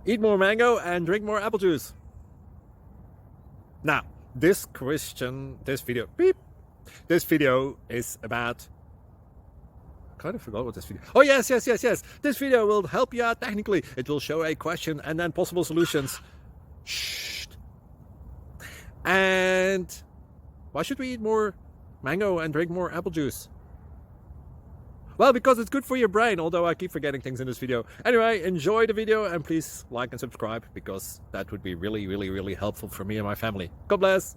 Eat more mango and drink more apple juice. Now, this video is about, I kind of forgot what this video. Oh, yes. This video will help you out technically. It will show a question and then possible solutions. Shh. And why should we eat more mango and drink more apple juice? Well, because it's good for your brain, although I keep forgetting things in this video. Anyway, enjoy the video and please like and subscribe, because that would be really helpful for me and my family. God bless.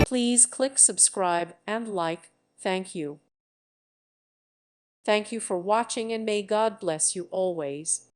Please click subscribe and like. Thank you. Thank you for watching, and may God bless you always.